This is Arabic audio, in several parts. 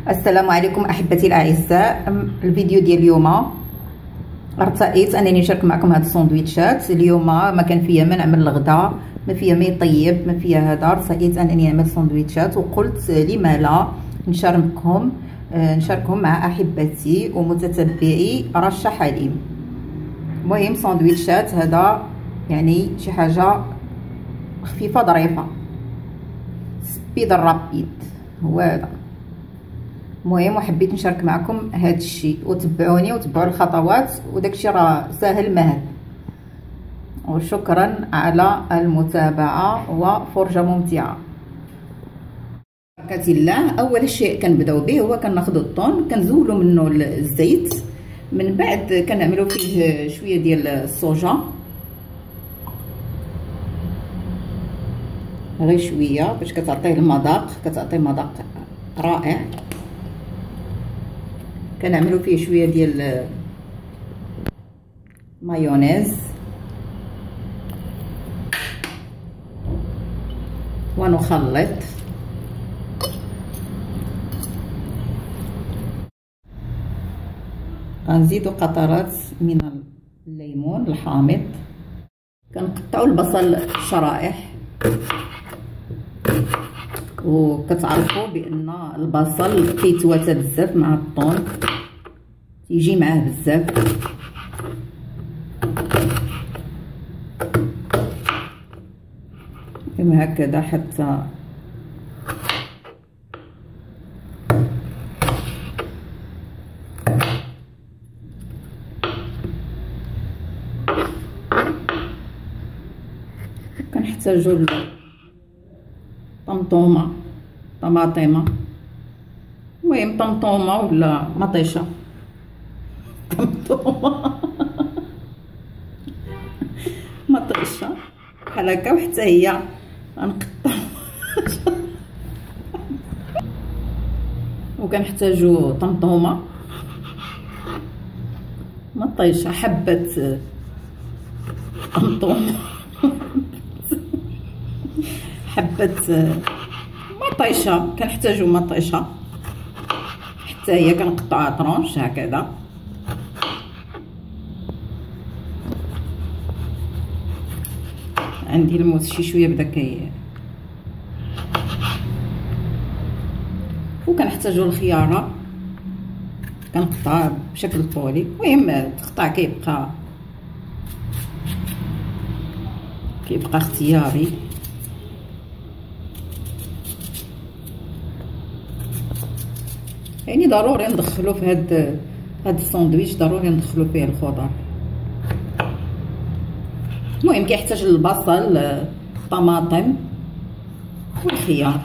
السلام عليكم احبتي الاعزاء. الفيديو ديال اليوم ارتأيت انني نشارك معكم هاد الساندويتشات. اليوم ما كان فيا ما نعمل الغداء، ما فيا ما يطيب، ما فيا هذا. ارتأيت انني نعمل ساندويتشات وقلت لما لا نشاركهم مع احبتي ومتتبعي رشا حليم. المهم ساندويتشات هذا يعني شي حاجه خفيفه ظريفه، سبيد الرابيد هو هذا. المهم وحبيت نشارك معكم هذا الشيء، وتبعوني وتبعوا الخطوات، وداكشي راه ساهل مهل. وشكرا على المتابعه وفرجه ممتعه. بركه الله. اول شيء كنبداو به هو كناخذوا الطون، كنزولوا منه الزيت، من بعد كنعملوا فيه شويه ديال الصوجا، غير شويه باش كتعطيه المذاق، كتعطيه مذاق رائع. كنعملوا فيه شويه ديال مايونيز ونخلط. غنزيدوا قطرات من الليمون الحامض. كنقطعوا البصل شرائح، وكتعرفوا بان البصل كيتواتى بزاف مع الطون، تيجي معاه بزاف. كما هكذا حتى كنحتاجوا طماطيمه، المهم طمطومه ولا مطيشه، مطيشه بحال هكا، وحتى هي غنقطع. وكنحتاجوا طمطومه، مطيشه، حبه طمطومه، حبه مطيشه، كنحتاجوا مطيشه حتى هي كنقطعها طرونش هكذا. عندي الموس شي شويه بدا وكنحتاجوا الخياره، كنقطعها بشكل طولي. المهم تقطع كيبقى اختياري. يعني ضروري ندخلو في هاد الساندويتش، ضروري ندخلو فيه الخضر. المهم كيحتاج البصل، الطماطم والخيار.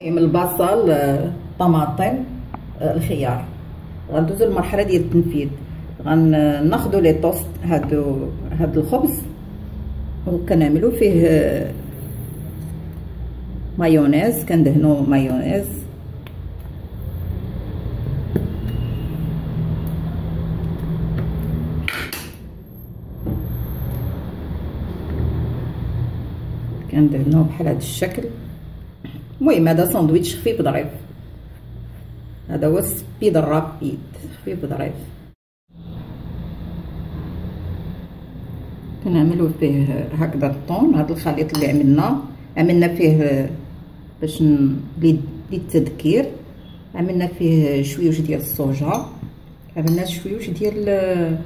من البصل، الطماطم، الخيار. غندوزو للمرحله ديال التنفيذ. غناخذوا لي طوست، هاد الخبز، وكنعملوا فيه مايونيز، كندهنوا مايونيز. كندهنوه بحال هذا الشكل. المهم هذا ساندويتش خفيف ظريف، هذا هو سبيد الرابيد، خفيف ظريف. كنعملوا فيه هكذا الطون. هذا الخليط اللي عملنا فيه باش للتذكير، عملنا فيه شويوش ديال الصوجا، عملنا شويوش ديال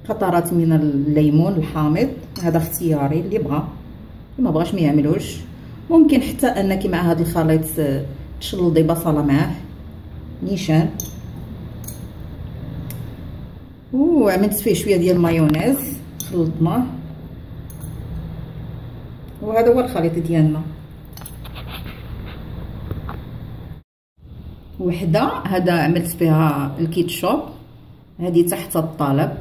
قطرات من الليمون الحامض. هذا اختياري، اللي بغى، اللي ما بغاش ما يعملوش. ممكن حتى انك مع هذا الخليط تشلضي بصله معاه نيشان. وعملت فيه شويه ديال المايونيز، خلطناه، وهذا هو الخليط ديالنا. وحده هذا عملت فيها الكيتشوب، هذه تحت الطلب.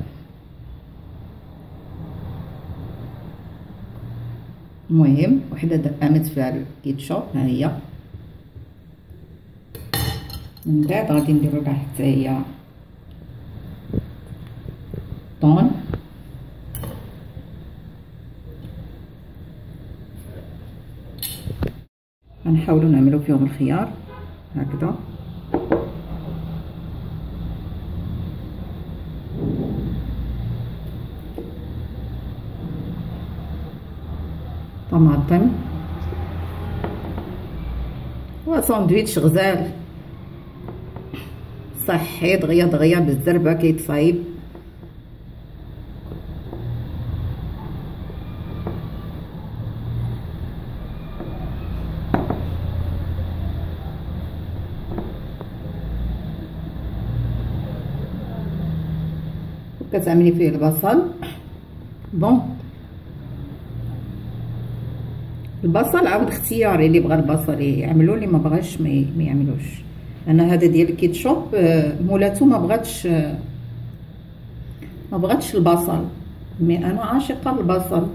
المهم وحده عملت فيها الكيتشوب، ها هي. من بعد غادي نديرو لها حتى هي الطون، غنحاولوا نعملوا فيهم الخيار هكذا. طماطم وساندويتش غزال صحي دغيا دغيا بالزربه كيتصايب. كتعملي فيه البصل. بون البصل عاود اختياري، اللي بغى البصل يعملوا، اللي ما بغاش ما يعملوش. انا هذا ديال الكيتشوب مولاتو ما بغاتش البصل، مي انا عاشقه بالبصل.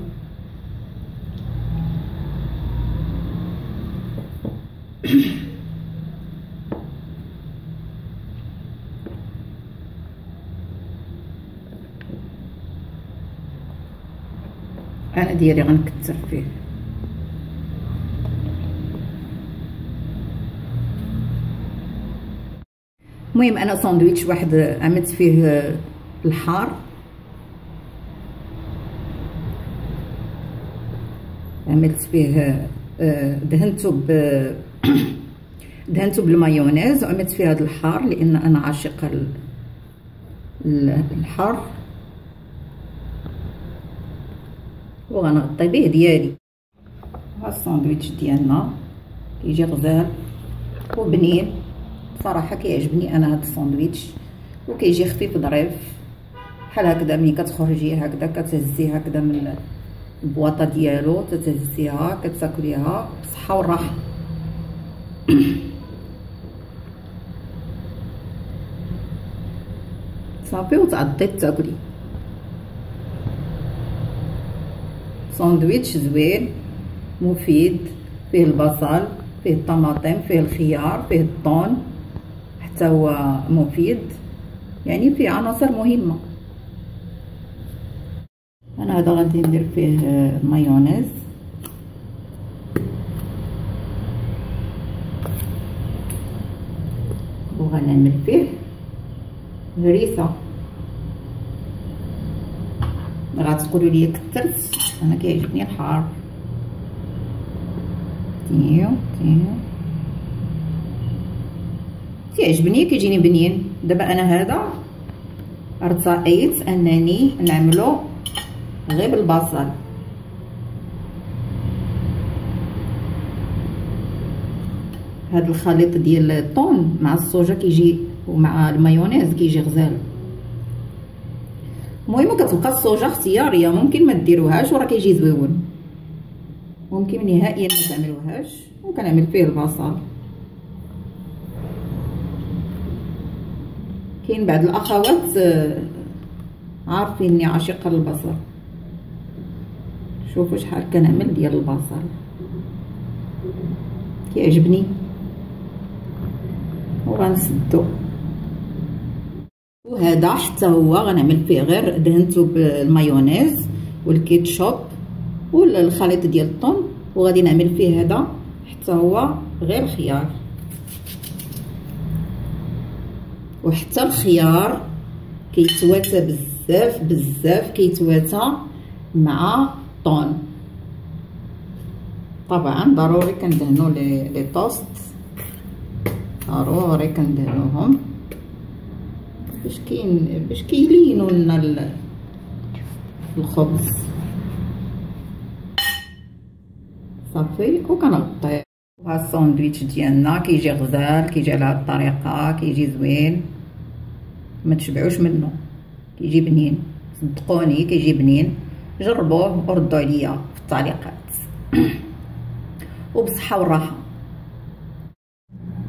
انا ديالي غنكثر فيه. المهم انا ساندويتش واحد عملت فيه الحار، عملت فيه دهنته بالمايونيز وعملت فيه هذا الحار لان انا عاشقه الحار، وغنغطي به ديالي. ها الساندويتش ديالنا كيجي غزال وبنين صراحه، كيعجبني انا هذا الساندويتش، وكيجي خفيف ظريف بحال هكذا. ملي كتخرجي هكذا كتهزيه هكذا من البواطه ديالو، تتهزيها كتاكليها بالصحه والراحه. صافي وتعضي تاكلي. ساندويتش زوين مفيد، فيه البصل، فيه الطماطم، فيه الخيار، فيه الطون، حتى هو مفيد، يعني فيه عناصر مهمه. انا هذا غادي ندير فيه مايونيز، وغنعمل فيه هريسه. غتقولوا لي كثرت، انا كيعجبني الحار. تيو كيعجبني، كيجيني بنين. دابا انا هذا ارتأيت انني نعملو غير بالبصل. هذا الخليط ديال الطون مع الصوجا كيجي، ومع المايونيز كيجي غزال. المهم كتبقى الصوجا اختياريه، ممكن ما ديروهاش وراه كيجي زويون، ممكن نهائيا ما تعملوهاش. وكنعمل فيه البصل. كاين بعض الاخوات عارفيني عاشقه للبصل. شوفوا شحال كنعمل ديال البصل، كيعجبني. وغنسدو، وهذا حتى هو غنعمل فيه غير دهنته بالمايونيز والكيتشوب والخليط ديال الطون، وغادي نعمل فيه هذا حتى هو غير خيار. وحتى الخيار كيتواتى بزاف بزاف، كيتواتى مع الطون. طبعا ضروري كندهنوا لي طوست، ضروري كندهنوهم باش كيلينوا لنا الخبز. صافي وكنغطيه. وها الساندويتش ديالنا كيجي غزال، كيجي على هاد الطريقه، كيجي زوين، ما تشبعوش منه، كيجي بنين، صدقوني كيجي بنين. جربوه وردوا عليا في التعليقات. وبصحه والراحه.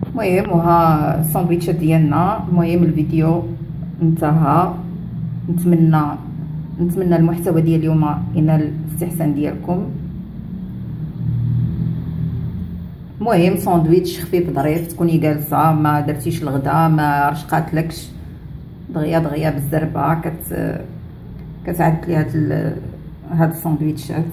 المهم وها الساندويتشات ديالنا. المهم الفيديو انتهى. نتمنى المحتوى ديال اليوم ينال الاستحسان ديالكم. المهم ساندويتش خفيف ظريف، تكوني جالسه ما درتيش الغدا، ما رشقاتلكش، دغيا دغيا بالزربه كتعدل لي هاد الساندويتشات.